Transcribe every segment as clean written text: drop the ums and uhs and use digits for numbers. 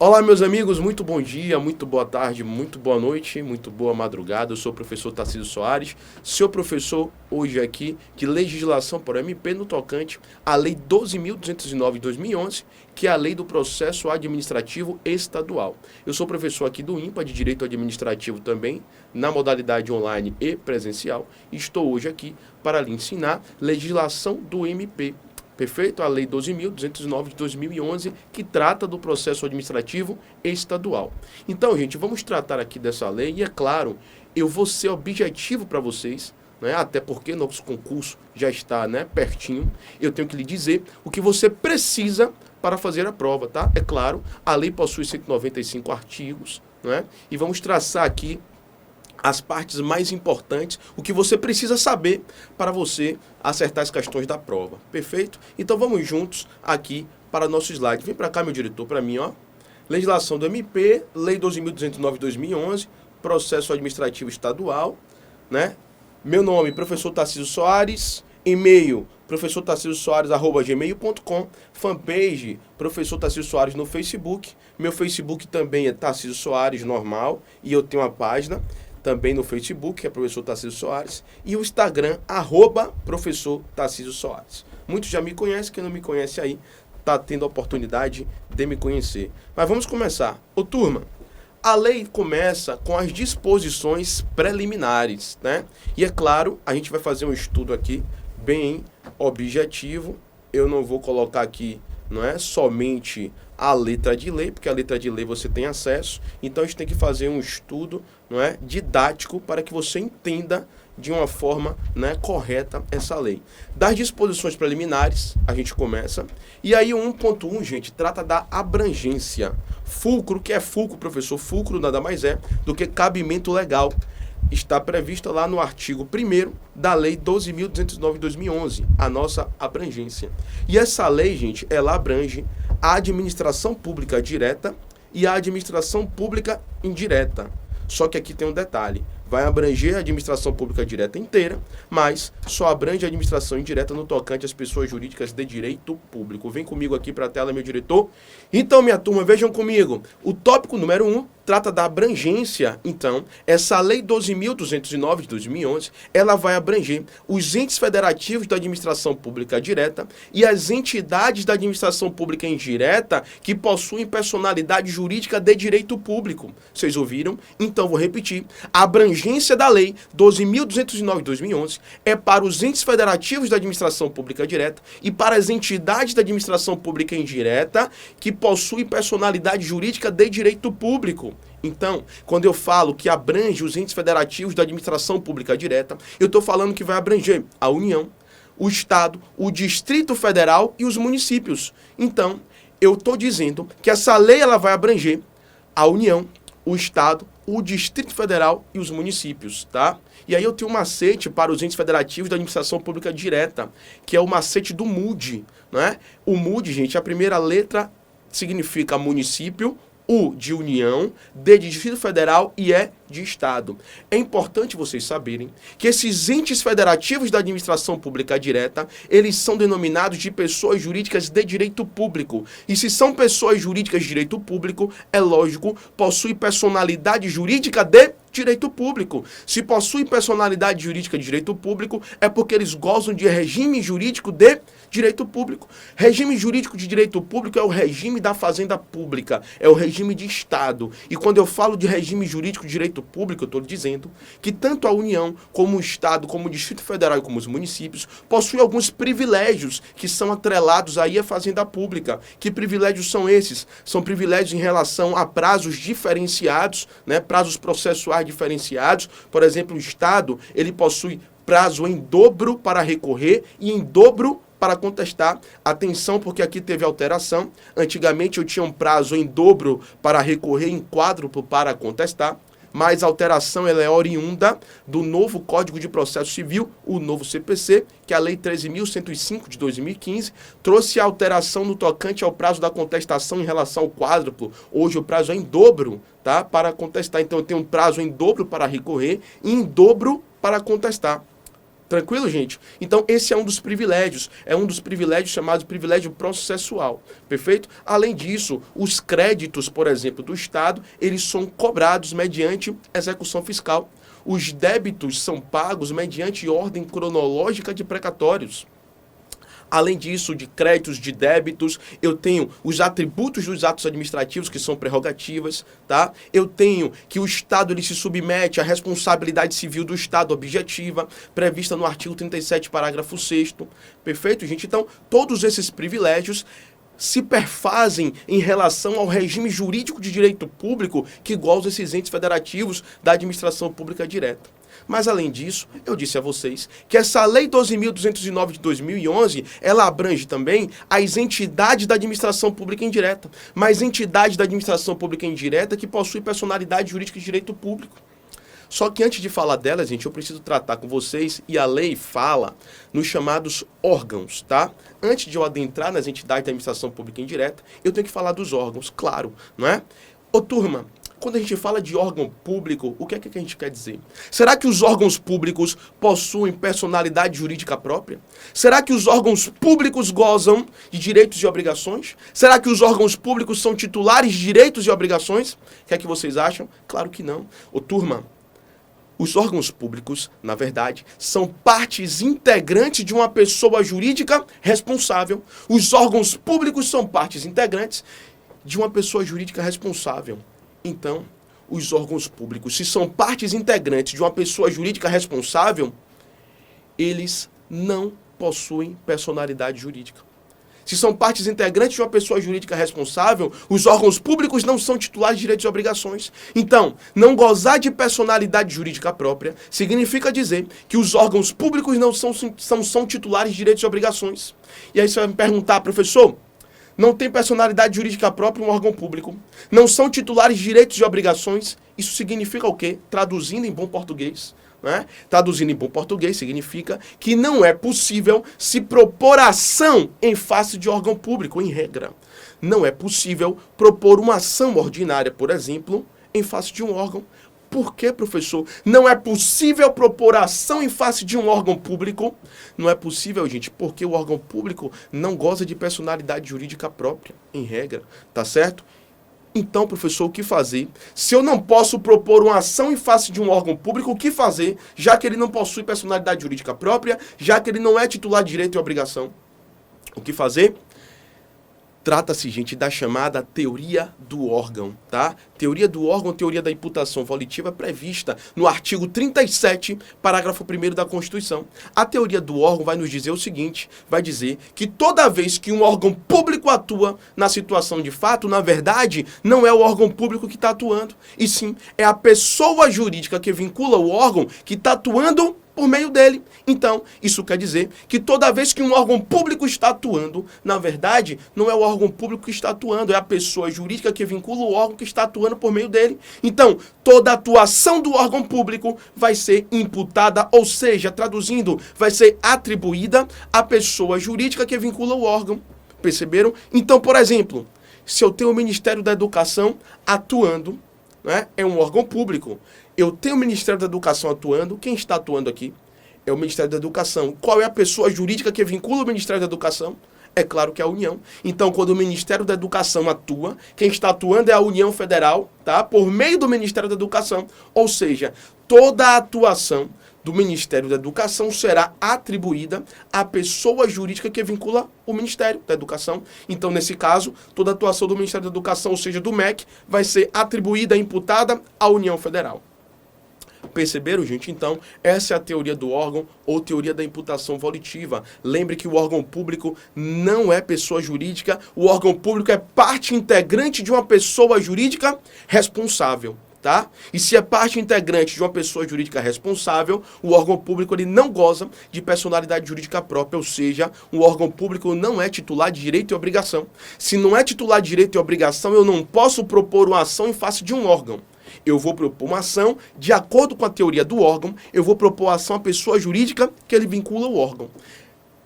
Olá, meus amigos, muito bom dia, muito boa tarde, muito boa noite, muito boa madrugada. Eu sou o professor Tarcísio Soares, seu professor hoje aqui de legislação por MP no tocante à Lei 12.209 de 2011, que é a Lei do Processo Administrativo Estadual. Eu sou professor aqui do IMPA, de Direito Administrativo também, na modalidade online e presencial. E estou hoje aqui para lhe ensinar legislação do MP. Perfeito? A Lei 12.209 de 2011, que trata do processo administrativo estadual. Então, gente, vamos tratar aqui dessa lei e, é claro, eu vou ser objetivo para vocês, né? Até porque nosso concurso já está, né, pertinho. Eu tenho que lhe dizer o que você precisa para fazer a prova, tá? É claro, a lei possui 195 artigos, né? E vamos traçar aqui as partes mais importantes, o que você precisa saber para você acertar as questões da prova. Perfeito? Então vamos juntos aqui para nosso slide. Vem para cá, meu diretor, para mim, ó. Legislação do MP, Lei 12.209 de 2011, Processo Administrativo Estadual, né? Meu nome, professor Tarcísio Soares, e-mail, professortarcisiosoares@gmail.com, fanpage, professor Tarcísio Soares no Facebook. Meu Facebook também é Tarcísio Soares normal e eu tenho uma página também no Facebook, que é professor Tarcísio Soares, e o Instagram, @professor Tarcísio Soares. Muitos já me conhecem, quem não me conhece aí, está tendo a oportunidade de me conhecer. Mas vamos começar. Ô turma, a lei começa com as disposições preliminares, né? E é claro, a gente vai fazer um estudo aqui bem objetivo. Eu não vou colocar aqui, não é somente a letra de lei, porque a letra de lei você tem acesso, então a gente tem que fazer um estudo, não é, didático para que você entenda de uma forma, né, correta essa lei. Das disposições preliminares, a gente começa, e aí o 1.1, gente, trata da abrangência. Fulcro, que é fulcro, professor, fulcro nada mais é do que cabimento legal. Está prevista lá no artigo 1º da Lei 12.209 de 2011, a nossa abrangência. E essa lei, gente, ela abrange a administração pública direta e a administração pública indireta. Só que aqui tem um detalhe. Vai abranger a administração pública direta inteira, mas só abrange a administração indireta no tocante às pessoas jurídicas de direito público. Vem comigo aqui para a tela, meu diretor. Então, minha turma, vejam comigo. O tópico número 1 trata da abrangência. Então, essa Lei 12.209 de 2011, ela vai abranger os entes federativos da administração pública direta e as entidades da administração pública indireta que possuem personalidade jurídica de direito público. Vocês ouviram? Então, vou repetir. A abrangência da Lei 12.209 de 2011 é para os entes federativos da administração pública direta e para as entidades da administração pública indireta que possuem personalidade jurídica de direito público. Então, quando eu falo que abrange os entes federativos da administração pública direta, eu estou falando que vai abranger a União, o Estado, o Distrito Federal e os municípios. Então, eu estou dizendo que essa lei ela vai abranger a União, o Estado, o Distrito Federal e os municípios, tá? E aí eu tenho um macete para os entes federativos da administração pública direta, que é o macete do MUD, né? O MUD, gente, a primeira letra significa município, U de União, D de Distrito Federal e E de Estado. É importante vocês saberem que esses entes federativos da administração pública direta, eles são denominados de pessoas jurídicas de direito público. E se são pessoas jurídicas de direito público, é lógico, possui personalidade jurídica de direito público. Se possui personalidade jurídica de direito público, é porque eles gozam de regime jurídico de direito público. Regime jurídico de direito público é o regime da fazenda pública, é o regime de Estado. E quando eu falo de regime jurídico de direito público, eu estou dizendo que tanto a União, como o Estado, como o Distrito Federal e como os municípios possuem alguns privilégios que são atrelados aí à fazenda pública. Que privilégios são esses? São privilégios em relação a prazos diferenciados, né? Prazos processuais diferenciados. Por exemplo, o Estado, ele possui prazo em dobro para recorrer e em dobro para contestar. Atenção, porque aqui teve alteração. Antigamente eu tinha um prazo em dobro para recorrer, em quádruplo para contestar. Mas a alteração ela é oriunda do novo Código de Processo Civil, o novo CPC, que é a Lei 13.105 de 2015, trouxe a alteração no tocante ao prazo da contestação em relação ao quádruplo. Hoje o prazo é em dobro, tá? Para contestar. Então eu tenho um prazo em dobro para recorrer e em dobro para contestar. Tranquilo, gente? Então, esse é um dos privilégios. É um dos privilégios chamados privilégio processual. Perfeito? Além disso, os créditos, por exemplo, do Estado, eles são cobrados mediante execução fiscal. Os débitos são pagos mediante ordem cronológica de precatórios. Além disso, de créditos, de débitos, eu tenho os atributos dos atos administrativos, que são prerrogativas, tá? Eu tenho que o Estado ele se submete à responsabilidade civil do Estado objetiva, prevista no artigo 37, parágrafo 6º. Perfeito, gente? Então, todos esses privilégios se perfazem em relação ao regime jurídico de direito público que gozam esses entes federativos da administração pública direta. Mas, além disso, eu disse a vocês que essa Lei 12.209 de 2011, ela abrange também as entidades da administração pública indireta, mas entidades da administração pública indireta que possuem personalidade jurídica de direito público. Só que antes de falar delas, gente, eu preciso tratar com vocês, e a lei fala nos chamados órgãos, tá? Antes de eu adentrar nas entidades da administração pública indireta, eu tenho que falar dos órgãos, claro, não é? Ô, turma, quando a gente fala de órgão público, o que é que a gente quer dizer? Será que os órgãos públicos possuem personalidade jurídica própria? Será que os órgãos públicos gozam de direitos e obrigações? Será que os órgãos públicos são titulares de direitos e obrigações? O que é que vocês acham? Claro que não. Ô, turma, os órgãos públicos, na verdade, são partes integrantes de uma pessoa jurídica responsável. Os órgãos públicos são partes integrantes de uma pessoa jurídica responsável. Então, os órgãos públicos, se são partes integrantes de uma pessoa jurídica responsável, eles não possuem personalidade jurídica. Se são partes integrantes de uma pessoa jurídica responsável, os órgãos públicos não são titulares de direitos e obrigações. Então, não gozar de personalidade jurídica própria significa dizer que os órgãos públicos não são titulares de direitos e obrigações. E aí você vai me perguntar, professor, não tem personalidade jurídica própria um órgão público, não são titulares de direitos e obrigações, isso significa o quê? Traduzindo em bom português, né? Traduzindo em bom português significa que não é possível se propor ação em face de órgão público, em regra. Não é possível propor uma ação ordinária, por exemplo, em face de um órgão. Por que, professor? Não é possível propor ação em face de um órgão público? Não é possível, gente, porque o órgão público não goza de personalidade jurídica própria, em regra, tá certo? Então, professor, o que fazer? Se eu não posso propor uma ação em face de um órgão público, o que fazer, já que ele não possui personalidade jurídica própria, já que ele não é titular de direito e obrigação? O que fazer? Trata-se, gente, da chamada teoria do órgão, tá? Teoria do órgão, teoria da imputação volitiva prevista no artigo 37, parágrafo 1º da Constituição. A teoria do órgão vai nos dizer o seguinte, vai dizer que toda vez que um órgão público atua na situação de fato, na verdade, não é o órgão público que está atuando, e sim, é a pessoa jurídica que vincula o órgão que está atuando por meio dele. Então, isso quer dizer que toda vez que um órgão público está atuando, na verdade, não é o órgão público que está atuando, é a pessoa jurídica que vincula o órgão que está atuando por meio dele. Então, toda atuação do órgão público vai ser imputada, ou seja, traduzindo, vai ser atribuída à pessoa jurídica que vincula o órgão. Perceberam? Então, por exemplo, se eu tenho o Ministério da Educação atuando, né, é um órgão público. Eu tenho o Ministério da Educação atuando. Quem está atuando aqui? É o Ministério da Educação. Qual é a pessoa jurídica que vincula o Ministério da Educação? É claro que é a União. Então, quando o Ministério da Educação atua, quem está atuando é a União Federal, tá? Por meio do Ministério da Educação. Ou seja, toda a atuação do Ministério da Educação será atribuída à pessoa jurídica que vincula o Ministério da Educação. Então, nesse caso, toda a atuação do Ministério da Educação, ou seja, do MEC, vai ser atribuída, imputada à União Federal. Perceberam, gente? Então, essa é a teoria do órgão ou teoria da imputação volitiva. Lembre que o órgão público não é pessoa jurídica, o órgão público é parte integrante de uma pessoa jurídica responsável, tá? E se é parte integrante de uma pessoa jurídica responsável, o órgão público ele não goza de personalidade jurídica própria, ou seja, o órgão público não é titular de direito e obrigação. Se não é titular de direito e obrigação, eu não posso propor uma ação em face de um órgão. Eu vou propor uma ação, de acordo com a teoria do órgão, eu vou propor a ação à pessoa jurídica que ele vincula o órgão.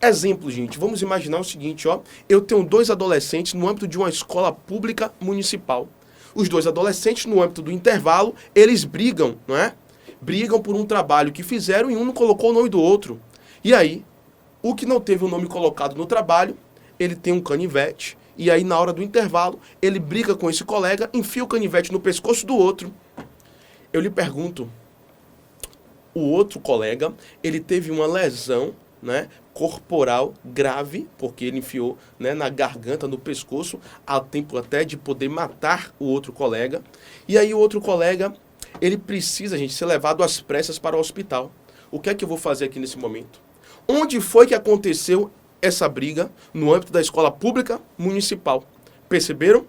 Exemplo, gente, vamos imaginar o seguinte, ó, eu tenho 2 adolescentes no âmbito de uma escola pública municipal. Os 2 adolescentes, no âmbito do intervalo, eles brigam, não é? Brigam por um trabalho que fizeram e um não colocou o nome do outro. E aí, o que não teve o nome colocado no trabalho, ele tem um canivete, e aí na hora do intervalo, ele briga com esse colega, enfia o canivete no pescoço do outro. Eu lhe pergunto, o outro colega, ele teve uma lesão, né, corporal grave, porque ele enfiou, né, na garganta, no pescoço, a tempo até de poder matar o outro colega. E aí o outro colega, ele precisa, gente, ser levado às pressas para o hospital. O que é que eu vou fazer aqui nesse momento? Onde foi que aconteceu essa briga? No âmbito da escola pública municipal. Perceberam?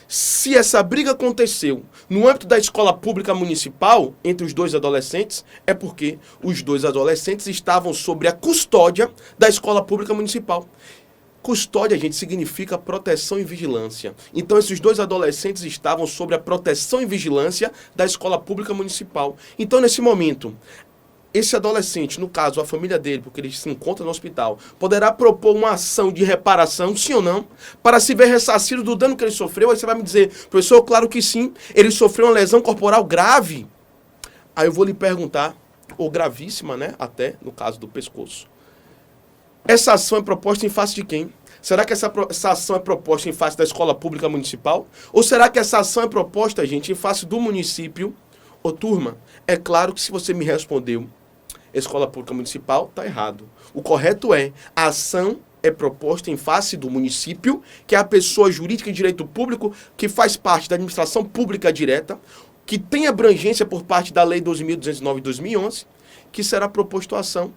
Se essa briga aconteceu no âmbito da escola pública municipal, entre os dois adolescentes, é porque os dois adolescentes estavam sob a custódia da escola pública municipal. Custódia, gente, significa proteção e vigilância. Então, esses dois adolescentes estavam sob a proteção e vigilância da escola pública municipal. Então, nesse momento, esse adolescente, no caso, a família dele, porque ele se encontra no hospital, poderá propor uma ação de reparação, sim ou não, para se ver ressarcido do dano que ele sofreu. Aí você vai me dizer, professor, claro que sim, ele sofreu uma lesão corporal grave. Aí eu vou lhe perguntar, ou gravíssima, né, até, no caso do pescoço. Essa ação é proposta em face de quem? Será que essa ação é proposta em face da escola pública municipal? Ou será que essa ação é proposta, gente, em face do município? Ô, turma, é claro que se você me respondeu escola pública municipal, está errado. O correto é, a ação é proposta em face do município, que é a pessoa jurídica de direito público que faz parte da administração pública direta, que tem abrangência por parte da Lei 12.209 de 2011, que será proposto a ação.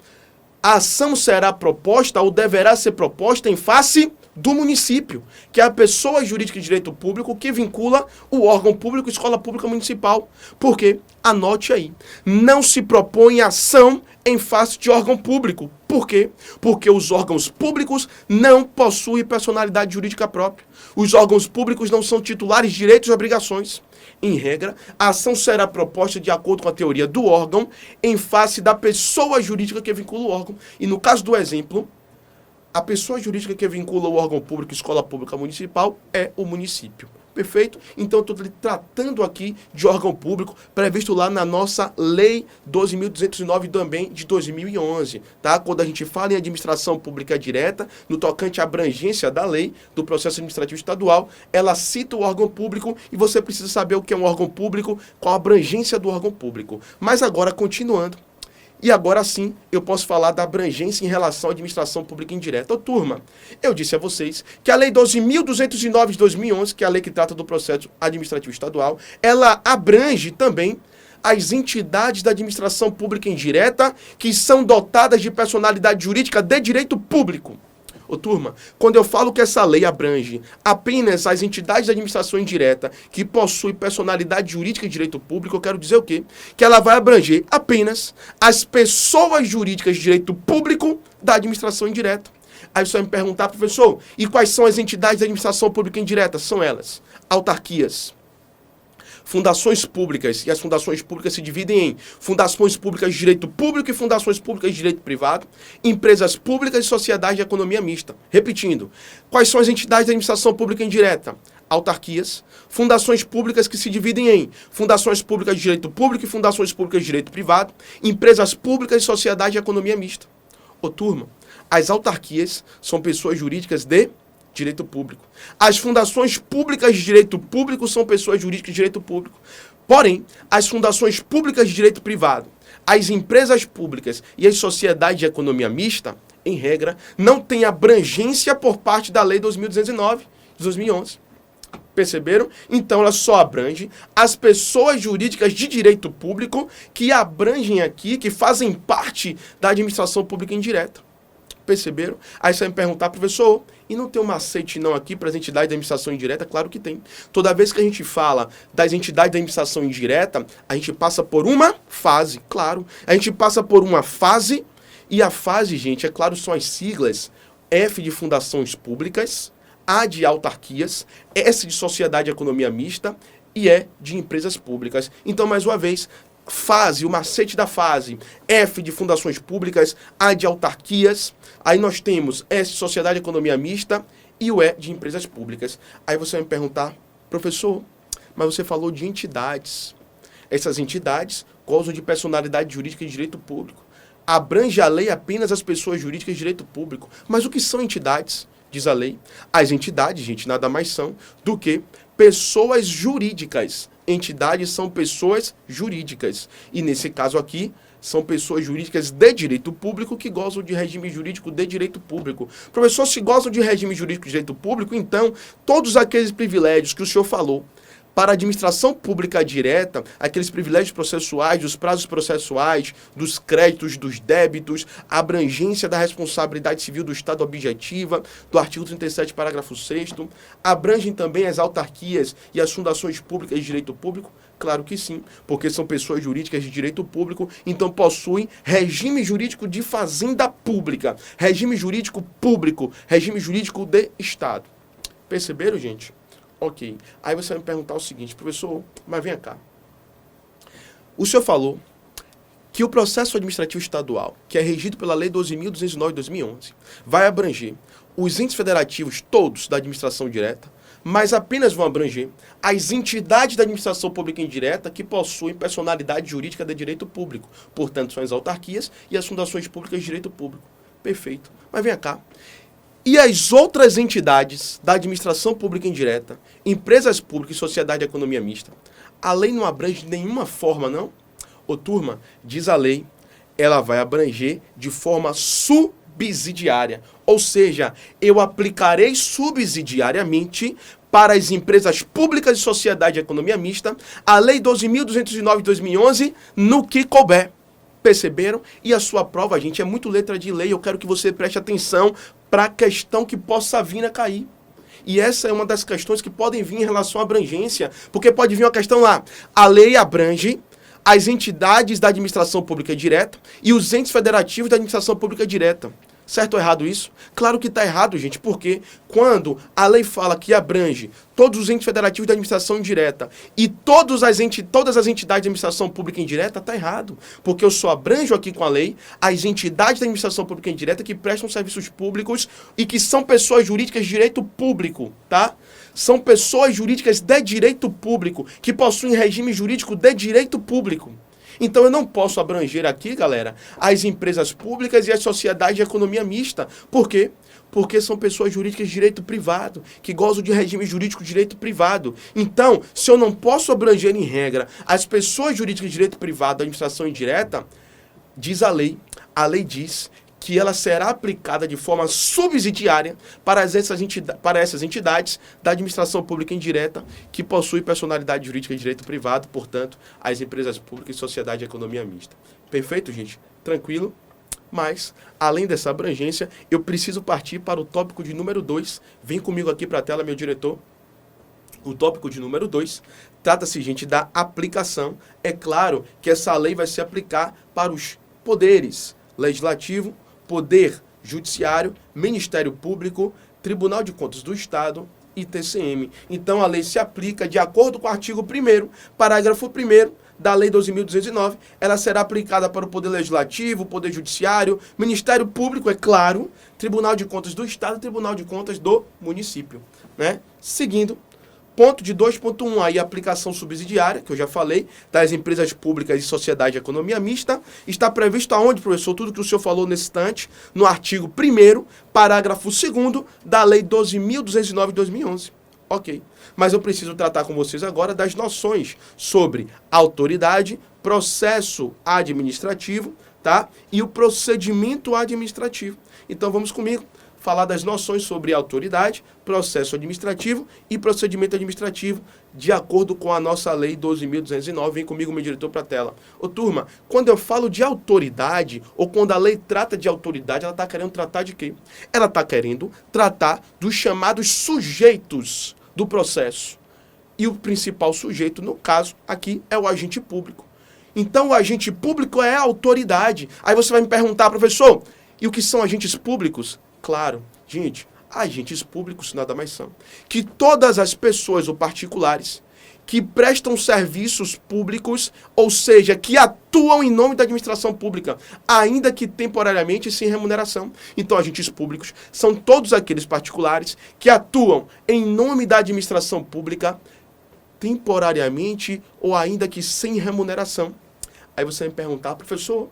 A ação será proposta ou deverá ser proposta em face do município, que é a pessoa jurídica de direito público que vincula o órgão público, escola pública municipal. Por quê? Anote aí. Não se propõe ação em face de órgão público. Por quê? Porque os órgãos públicos não possuem personalidade jurídica própria. Os órgãos públicos não são titulares de direitos e obrigações. Em regra, a ação será proposta de acordo com a teoria do órgão em face da pessoa jurídica que vincula o órgão. E no caso do exemplo, a pessoa jurídica que vincula o órgão público, escola pública municipal, é o município. Perfeito? Então, estou tratando aqui de órgão público previsto lá na nossa Lei 12.209 também de 2011. Tá? Quando a gente fala em administração pública direta, no tocante à abrangência da lei do processo administrativo estadual, ela cita o órgão público e você precisa saber o que é um órgão público, qual a abrangência do órgão público. Mas agora, continuando. E agora sim, eu posso falar da abrangência em relação à administração pública indireta. Ô, turma, eu disse a vocês que a Lei 12.209 de 2011, que é a lei que trata do processo administrativo estadual, ela abrange também as entidades da administração pública indireta que são dotadas de personalidade jurídica de direito público. Ô, turma, quando eu falo que essa lei abrange apenas as entidades da administração indireta que possuem personalidade jurídica e direito público, eu quero dizer o quê? Que ela vai abranger apenas as pessoas jurídicas de direito público da administração indireta. Aí você vai me perguntar, professor, e quais são as entidades da administração pública indireta? São elas: autarquias, fundações públicas, e as fundações públicas se dividem em fundações públicas de direito público e fundações públicas de direito privado, empresas públicas e sociedade de economia mista. Repetindo, quais são as entidades da administração pública indireta? Autarquias, fundações públicas que se dividem em fundações públicas de direito público e fundações públicas de direito privado, empresas públicas e sociedade de economia mista. Ô, turma, as autarquias são pessoas jurídicas de direito público. As fundações públicas de direito público são pessoas jurídicas de direito público. Porém, as fundações públicas de direito privado, as empresas públicas e as sociedades de economia mista, em regra, não têm abrangência por parte da Lei 12.209 de 2011. Perceberam? Então, ela só abrange as pessoas jurídicas de direito público que abrangem aqui, que fazem parte da administração pública indireta. Perceberam? Aí você vai me perguntar, professor, e não tem um macete não aqui para as entidades da administração indireta? Claro que tem. Toda vez que a gente fala das entidades da administração indireta, a gente passa por uma fase, claro. A gente passa por uma fase, e a fase, gente, é claro, são as siglas F de fundações públicas, A de autarquias, S de sociedade e economia mista e E de empresas públicas. Então, mais uma vez, fase, o macete da fase, F de fundações públicas, A de autarquias, aí nós temos S de sociedade e economia mista e o E de empresas públicas. Aí você vai me perguntar, professor, mas você falou de entidades. Essas entidades gozam de personalidade jurídica e de direito público. abrange a lei apenas as pessoas jurídicas de direito público. Mas o que são entidades? Diz a lei. As entidades, gente, nada mais são do que pessoas jurídicas. Entidades são pessoas jurídicas. E nesse caso aqui, são pessoas jurídicas de direito público que gozam de regime jurídico de direito público. Professor, se gozam de regime jurídico de direito público, então, todos aqueles privilégios que o senhor falou, para a administração pública direta, aqueles privilégios processuais, dos prazos processuais, dos créditos, dos débitos, a abrangência da responsabilidade civil do Estado objetiva, do artigo 37, parágrafo 6º, abrangem também as autarquias e as fundações públicas de direito público? Claro que sim, porque são pessoas jurídicas de direito público, então possuem regime jurídico de fazenda pública, regime jurídico público, regime jurídico de Estado. Perceberam, gente? Ok. Aí você vai me perguntar o seguinte, professor, mas vem cá. O senhor falou que o processo administrativo estadual, que é regido pela Lei 12.209 de 2011, vai abranger os entes federativos todos da administração direta, mas apenas vão abranger as entidades da administração pública indireta que possuem personalidade jurídica de direito público. Portanto, são as autarquias e as fundações públicas de direito público. Perfeito. Mas vem cá. E as outras entidades da administração pública indireta, empresas públicas e sociedade de economia mista, a lei não abrange de nenhuma forma, não? Ô, turma, diz a lei, ela vai abranger de forma subsidiária. Ou seja, eu aplicarei subsidiariamente para as empresas públicas e sociedade de economia mista a Lei 12.209 de 2011 no que couber. Perceberam? E a sua prova, gente, é muito letra de lei. Eu quero que você preste atenção para a questão que possa vir a cair. E essa é uma das questões que podem vir em relação à abrangência, porque pode vir uma questão lá. A lei abrange as entidades da administração pública direta e os entes federativos da administração pública direta. Certo ou errado isso? Claro que está errado, gente, porque quando a lei fala que abrange todos os entes federativos da administração direta e todas as entidades da administração pública indireta, está errado. Porque eu só abranjo aqui com a lei as entidades da administração pública indireta que prestam serviços públicos e que são pessoas jurídicas de direito público, tá? São pessoas jurídicas de direito público que possuem regime jurídico de direito público. Então eu não posso abranger aqui, galera, as empresas públicas e as sociedades de economia mista. Por quê? Porque são pessoas jurídicas de direito privado, que gozam de regime jurídico de direito privado. Então, se eu não posso abranger em regra as pessoas jurídicas de direito privado da administração indireta, diz a lei diz que ela será aplicada de forma subsidiária para essas entidades da administração pública indireta que possuem personalidade jurídica de direito privado, portanto, as empresas públicas e sociedade de economia mista. Perfeito, gente? Tranquilo? Mas, além dessa abrangência, eu preciso partir para o tópico de número 2. Vem comigo aqui para a tela, meu diretor. O tópico de número 2 trata-se, gente, da aplicação. É claro que essa lei vai se aplicar para os poderes legislativo, Poder Judiciário, Ministério Público, Tribunal de Contas do Estado e TCM. Então, a lei se aplica de acordo com o artigo 1º, parágrafo 1º da Lei 12.209. Ela será aplicada para o Poder Legislativo, Poder Judiciário, Ministério Público, é claro, Tribunal de Contas do Estado e Tribunal de Contas do município, né? Seguindo, ponto de 2.1, aí a aplicação subsidiária, que eu já falei, das empresas públicas e sociedade de economia mista, está previsto aonde, professor? Tudo que o senhor falou nesse instante, no artigo 1º, parágrafo 2º da Lei 12.209 de 2011. Ok. Mas eu preciso tratar com vocês agora das noções sobre autoridade, processo administrativo, tá? E o procedimento administrativo. Então vamos comigo falar das noções sobre autoridade, processo administrativo e procedimento administrativo, de acordo com a nossa Lei 12.209. Vem comigo, meu diretor, para a tela. Ô, turma, quando eu falo de autoridade, ou quando a lei trata de autoridade, ela está querendo tratar de quê? Ela está querendo tratar dos chamados sujeitos do processo. E o principal sujeito, no caso, aqui, é o agente público. Então, o agente público é a autoridade. Aí você vai me perguntar, professor, e o que são agentes públicos? Claro, gente, agentes públicos nada mais são que todas as pessoas ou particulares que prestam serviços públicos, ou seja, que atuam em nome da administração pública, ainda que temporariamente sem remuneração. Então, agentes públicos são todos aqueles particulares que atuam em nome da administração pública, temporariamente ou ainda que sem remuneração. Aí você vai me perguntar, professor,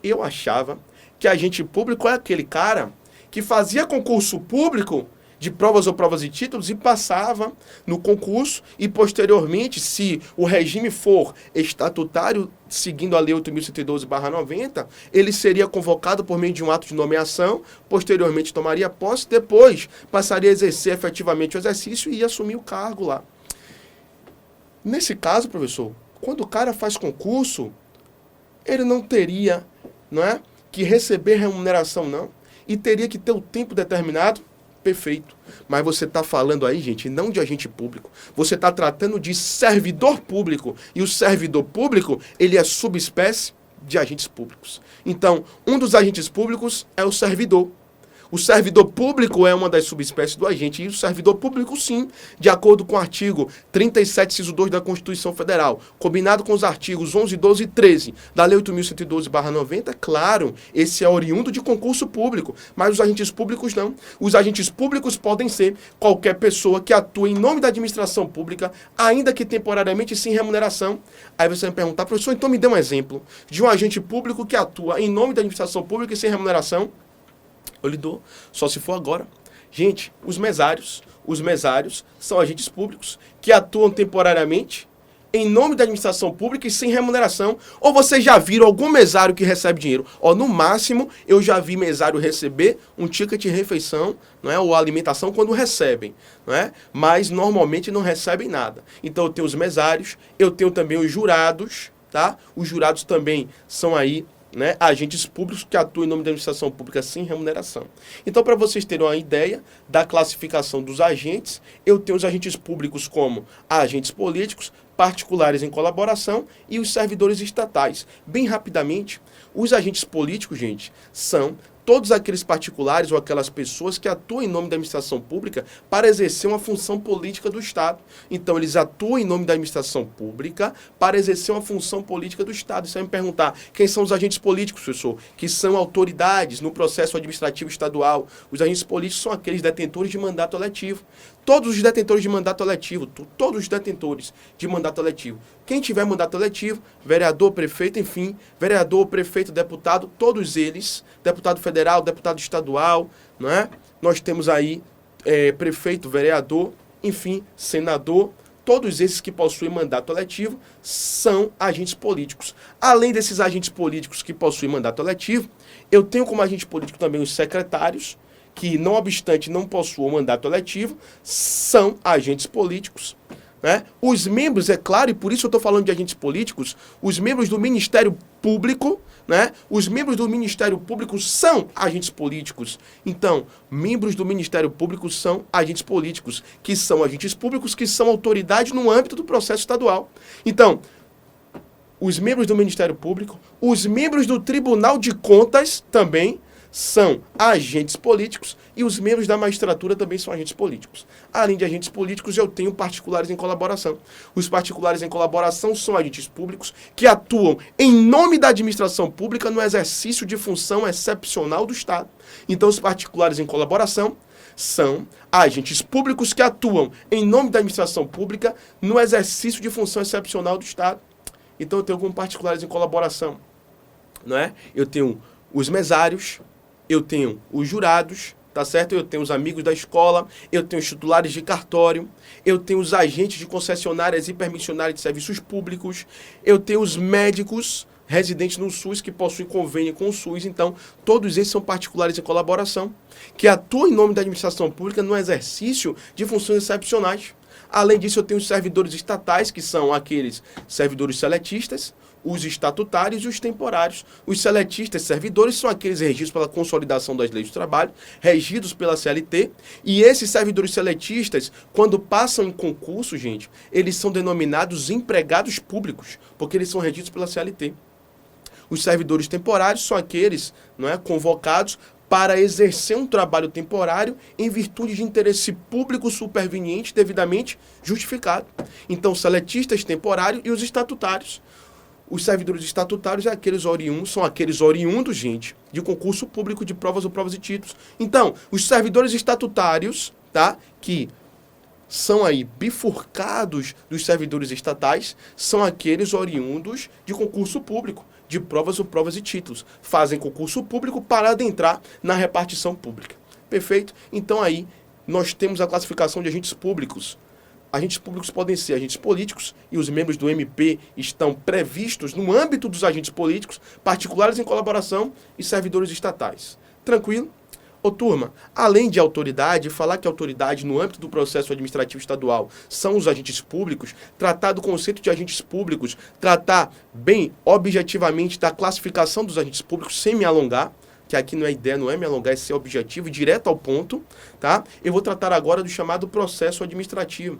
Eu achava que agente público é aquele cara que fazia concurso público de provas ou provas e títulos e passava no concurso e, posteriormente, se o regime for estatutário, seguindo a Lei 8.112/90, ele seria convocado por meio de um ato de nomeação, posteriormente tomaria posse, depois passaria a exercer efetivamente o exercício e ia assumir o cargo lá. Nesse caso, professor, quando o cara faz concurso, ele não teria, não é, que receber remuneração, não, e teria que ter o tempo determinado. Perfeito. Mas você está falando aí, gente, não de agente público. Você está tratando de servidor público. E o servidor público, ele é subespécie de agentes públicos. Então, um dos agentes públicos é o servidor. O servidor público é uma das subespécies do agente. E o servidor público, sim, de acordo com o artigo 37, inciso 2 da Constituição Federal, combinado com os artigos 11, 12 e 13 da Lei 8.112/90, claro, esse é oriundo de concurso público. Mas os agentes públicos não. Os agentes públicos podem ser qualquer pessoa que atua em nome da administração pública, ainda que temporariamente sem remuneração. Aí você vai me perguntar, professor, então me dê um exemplo de um agente público que atua em nome da administração pública e sem remuneração. Eu lhe dou, só se for agora. Gente, os mesários são agentes públicos que atuam temporariamente em nome da administração pública e sem remuneração. Ou vocês já viram algum mesário que recebe dinheiro? No máximo, eu já vi mesário receber um ticket de refeição, não é? Ou alimentação quando recebem, não é? Mas normalmente não recebem nada. Então eu tenho os mesários, eu tenho também os jurados, tá? Os jurados também são aí, né, agentes públicos que atuam em nome da administração pública sem remuneração. Então, para vocês terem uma ideia da classificação dos agentes, eu tenho os agentes públicos como agentes políticos, particulares em colaboração e os servidores estatais. Bem rapidamente, os agentes políticos, gente, são todos aqueles particulares ou aquelas pessoas que atuam em nome da administração pública para exercer uma função política do Estado. Então, eles atuam em nome da administração pública para exercer uma função política do Estado. Você vai me perguntar, quem são os agentes políticos, professor? Que são autoridades no processo administrativo estadual. Os agentes políticos são aqueles detentores de mandato eletivo. Todos os detentores de mandato eletivo, todos os detentores de mandato eletivo. Quem tiver mandato eletivo, vereador, prefeito, enfim, vereador, prefeito, deputado, todos eles, deputado federal, deputado estadual, não é? Nós temos aí prefeito, vereador, enfim, senador, todos esses que possuem mandato eletivo são agentes políticos. Além desses agentes políticos que possuem mandato eletivo, eu tenho como agente político também os secretários, que, não obstante não possuam mandato eletivo, são agentes políticos. Né? Os membros, é claro, e por isso eu estou falando de agentes políticos, os membros do Ministério Público, né? Os membros do Ministério Público são agentes políticos. Então, membros do Ministério Público são agentes políticos, que são agentes públicos, que são autoridade no âmbito do processo estadual. Então, os membros do Ministério Público, os membros do Tribunal de Contas também são agentes políticos e os membros da magistratura também são agentes políticos. Além de agentes políticos, eu tenho particulares em colaboração. Os particulares em colaboração são agentes públicos que atuam em nome da administração pública no exercício de função excepcional do Estado. Então, os particulares em colaboração são agentes públicos que atuam em nome da administração pública no exercício de função excepcional do Estado. Então, eu tenho alguns particulares em colaboração, não é? Eu tenho os mesários, eu tenho os jurados, tá certo? Eu tenho os amigos da escola, eu tenho os titulares de cartório, eu tenho os agentes de concessionárias e permissionárias de serviços públicos, eu tenho os médicos residentes no SUS que possuem convênio com o SUS. Então, todos esses são particulares em colaboração, que atuam em nome da administração pública no exercício de funções excepcionais. Além disso, eu tenho os servidores estatais, que são aqueles servidores seletistas, os estatutários e os temporários. Os seletistas servidores são aqueles regidos pela consolidação das leis do trabalho, regidos pela CLT, e esses servidores seletistas, quando passam em concurso, gente, eles são denominados empregados públicos, porque eles são regidos pela CLT. Os servidores temporários são aqueles, não é, convocados para exercer um trabalho temporário em virtude de interesse público superveniente devidamente justificado. Então, seletistas temporários e os estatutários. Os servidores estatutários são aqueles oriundos, gente, de concurso público de provas ou provas e títulos. Então, os servidores estatutários, tá, que são aí bifurcados dos servidores estatais, são aqueles oriundos de concurso público, de provas ou provas e títulos. Fazem concurso público para adentrar na repartição pública. Perfeito? Então aí nós temos a classificação de agentes públicos. Agentes públicos podem ser agentes políticos e os membros do MP estão previstos no âmbito dos agentes políticos, particulares em colaboração e servidores estatais. Tranquilo? Ô turma, além de autoridade, falar que autoridade no âmbito do processo administrativo estadual são os agentes públicos, tratar do conceito de agentes públicos, tratar bem objetivamente da classificação dos agentes públicos sem me alongar, que aqui não é ideia, não é me alongar, é ser objetivo, direto ao ponto, tá? Eu vou tratar agora do chamado processo administrativo.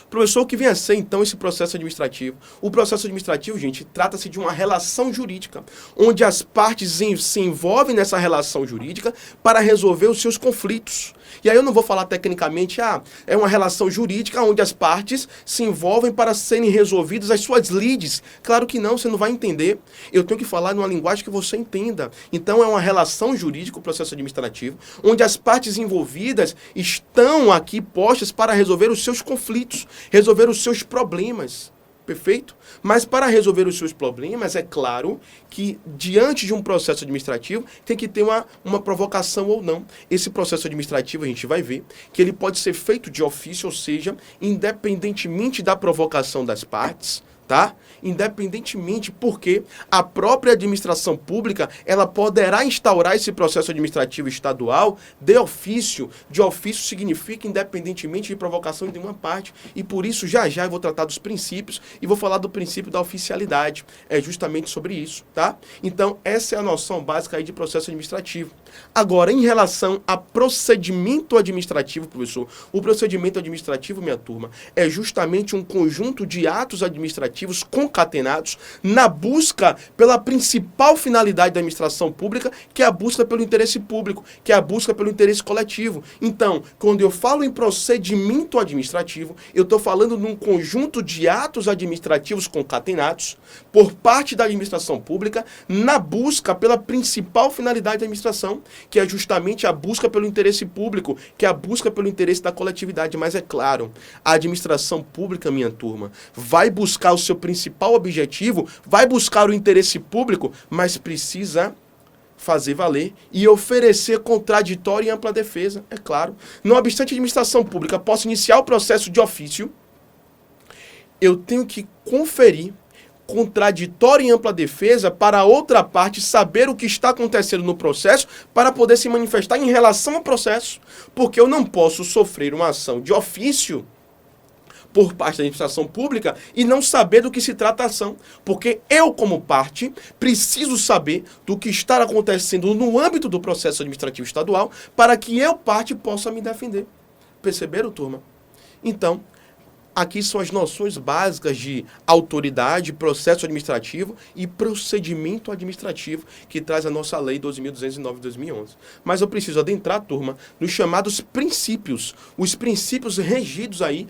Professor, o que vem a ser, então, esse processo administrativo? O processo administrativo, gente, trata-se de uma relação jurídica, onde as partes se envolvem nessa relação jurídica para resolver os seus conflitos. E aí eu não vou falar tecnicamente, é uma relação jurídica onde as partes se envolvem para serem resolvidas as suas lides. Claro que não, você não vai entender. Eu tenho que falar numa linguagem que você entenda. Então é uma relação jurídica, o processo administrativo, onde as partes envolvidas estão aqui postas para resolver os seus conflitos, resolver os seus problemas. Perfeito? Mas para resolver os seus problemas, é claro que diante de um processo administrativo tem que ter uma provocação ou não. Esse processo administrativo a gente vai ver que ele pode ser feito de ofício, ou seja, independentemente da provocação das partes, tá? Independentemente, porque a própria administração pública, ela poderá instaurar esse processo administrativo estadual de ofício. De ofício significa independentemente de provocação de uma parte. E por isso, já eu vou tratar dos princípios e vou falar do princípio da oficialidade. É justamente sobre isso, tá? Então, essa é a noção básica aí de processo administrativo. Agora, em relação a procedimento administrativo, professor, o procedimento administrativo, minha turma, é justamente um conjunto de atos administrativos concatenados na busca pela principal finalidade da administração pública, que é a busca pelo interesse público, que é a busca pelo interesse coletivo. Então, quando eu falo em procedimento administrativo, eu estou falando num conjunto de atos administrativos concatenados por parte da administração pública na busca pela principal finalidade da administração, que é justamente a busca pelo interesse público, que é a busca pelo interesse da coletividade. Mas é claro, a administração pública, minha turma, vai buscar o seu principal objetivo, vai buscar o interesse público, mas precisa fazer valer e oferecer contraditório e ampla defesa, é claro. Não obstante a administração pública possa iniciar o processo de ofício, eu tenho que conferir contraditório e ampla defesa para a outra parte saber o que está acontecendo no processo para poder se manifestar em relação ao processo. Porque eu não posso sofrer uma ação de ofício por parte da administração pública e não saber do que se trata a ação. Porque eu, como parte, preciso saber do que está acontecendo no âmbito do processo administrativo estadual para que eu, parte, possa me defender. Perceberam, turma? Então, aqui são as noções básicas de autoridade, processo administrativo e procedimento administrativo que traz a nossa lei 12.209 de 2011. Mas eu preciso adentrar, turma, nos chamados princípios, os princípios regidos aí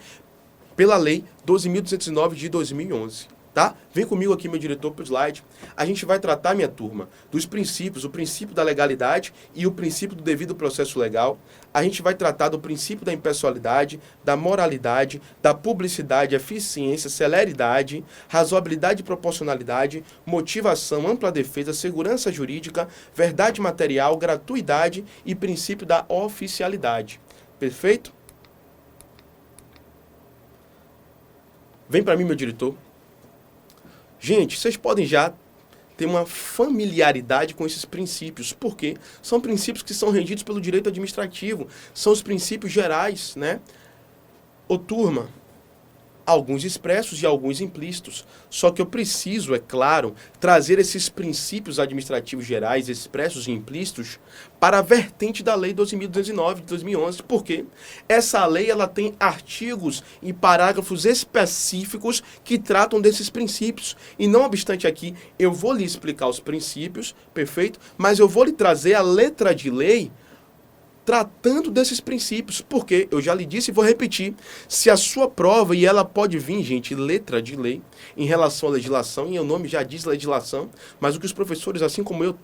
pela lei 12.209 de 2011. Tá? Vem comigo aqui, meu diretor, para o slide. A gente vai tratar, minha turma, dos princípios, o princípio da legalidade e o princípio do devido processo legal. A gente vai tratar do princípio da impessoalidade, da moralidade, da publicidade, eficiência, celeridade, razoabilidade e proporcionalidade, motivação, ampla defesa, segurança jurídica, verdade material, gratuidade e princípio da oficialidade. Perfeito? Vem para mim, meu diretor. Gente, vocês podem já ter uma familiaridade com esses princípios. Por quê? São princípios que são regidos pelo direito administrativo. São os princípios gerais, né? Ô, turma, alguns expressos e alguns implícitos. Só que eu preciso, é claro, trazer esses princípios administrativos gerais, expressos e implícitos, para a vertente da Lei 12.209 de 2011. Por quê? Essa lei ela tem artigos e parágrafos específicos que tratam desses princípios. E não obstante aqui, eu vou lhe explicar os princípios, perfeito? Mas eu vou lhe trazer a letra de lei tratando desses princípios, porque eu já lhe disse e vou repetir, se a sua prova, e ela pode vir, gente, letra de lei, em relação à legislação, e o nome já diz legislação, mas o que os professores, assim como eu,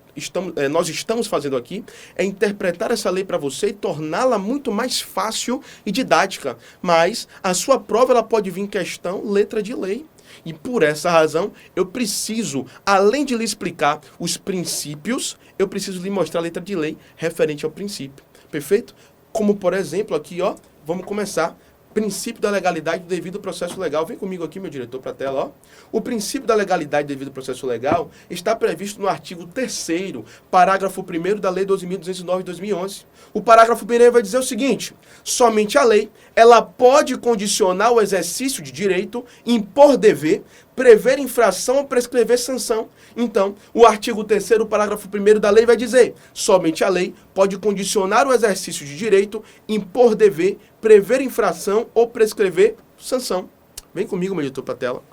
nós estamos fazendo aqui, é interpretar essa lei para você e torná-la muito mais fácil e didática, mas a sua prova, ela pode vir em questão letra de lei. E por essa razão, eu preciso, além de lhe explicar os princípios, eu preciso lhe mostrar a letra de lei referente ao princípio. Perfeito? Como, por exemplo, aqui, ó, vamos começar. Princípio da legalidade devido ao processo legal. Vem comigo aqui, meu diretor, para a tela, ó. O princípio da legalidade devido ao processo legal está previsto no artigo 3º, parágrafo 1º da Lei 12.209 de 2011. O parágrafo 1º vai dizer o seguinte: somente a lei, ela pode condicionar o exercício de direito, impor dever, prever infração ou prescrever sanção. Então, o artigo 3º, parágrafo 1º da lei vai dizer: somente a lei pode condicionar o exercício de direito, impor dever, prever infração ou prescrever sanção. Vem comigo, meu editor, para a tela.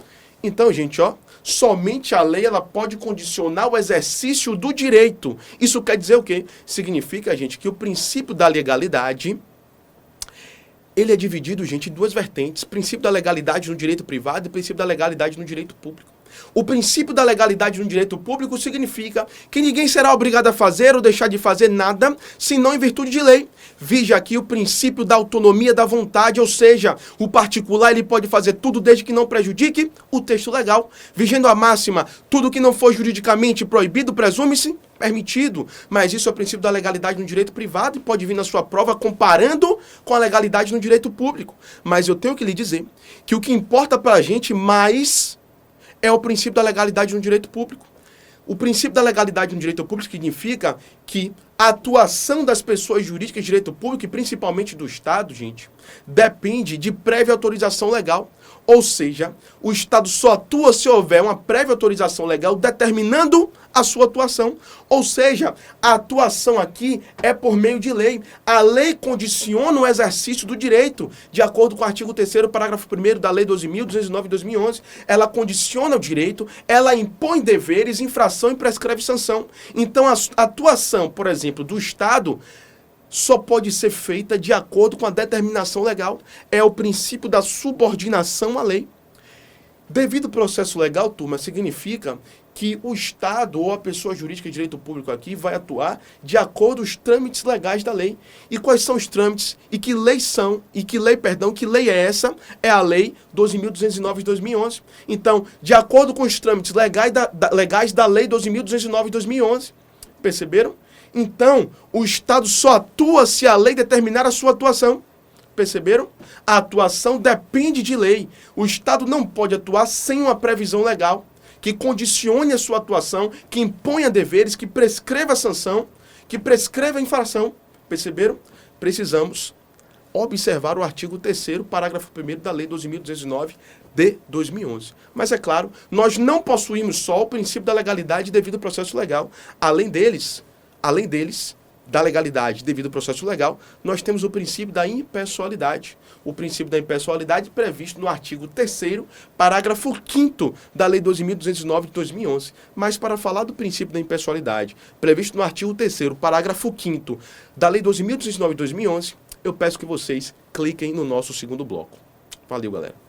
Então, gente, ó, somente a lei ela pode condicionar o exercício do direito. Isso quer dizer o quê? Significa, gente, que o princípio da legalidade, ele é dividido, gente, em duas vertentes: princípio da legalidade no direito privado e princípio da legalidade no direito público. O princípio da legalidade no direito público significa que ninguém será obrigado a fazer ou deixar de fazer nada, senão em virtude de lei. Vige aqui o princípio da autonomia da vontade, ou seja, o particular ele pode fazer tudo desde que não prejudique o texto legal. Vigendo a máxima, tudo que não for juridicamente proibido presume-se permitido, mas isso é o princípio da legalidade no direito privado e pode vir na sua prova comparando com a legalidade no direito público. Mas eu tenho que lhe dizer que o que importa para a gente mais é o princípio da legalidade no direito público. O princípio da legalidade no direito público significa que a atuação das pessoas jurídicas de direito público, e principalmente do Estado, gente, depende de prévia autorização legal. Ou seja, o Estado só atua se houver uma prévia autorização legal determinando a sua atuação. Ou seja, a atuação aqui é por meio de lei. A lei condiciona o exercício do direito, de acordo com o artigo 3º, parágrafo 1º da Lei 12.209 de 2011. Ela condiciona o direito, ela impõe deveres, infração e prescreve sanção. Então, a atuação, por exemplo, do Estado só pode ser feita de acordo com a determinação legal. É o princípio da subordinação à lei. Devido ao processo legal, turma, significa que o Estado ou a pessoa jurídica de direito público aqui vai atuar de acordo com os trâmites legais da lei. E quais são os trâmites? E que leis são? E que lei é essa? É a Lei 12.209 de 2011. Então, de acordo com os trâmites legais da Lei 12.209 de 2011. Perceberam? Então, o Estado só atua se a lei determinar a sua atuação. Perceberam? A atuação depende de lei. O Estado não pode atuar sem uma previsão legal que condicione a sua atuação, que imponha deveres, que prescreva a sanção, que prescreva a infração. Perceberam? Precisamos observar o artigo 3º, parágrafo 1º da Lei 12.209 de 2011. Mas, é claro, nós não possuímos só o princípio da legalidade devido ao processo legal. Além deles, da legalidade devido ao processo legal, nós temos o princípio da impessoalidade. O princípio da impessoalidade previsto no artigo 3º, parágrafo 5º da Lei 12.209 de 2011. Mas para falar do princípio da impessoalidade previsto no artigo 3º, parágrafo 5º da Lei 12.209 de 2011, eu peço que vocês cliquem no nosso segundo bloco. Valeu, galera.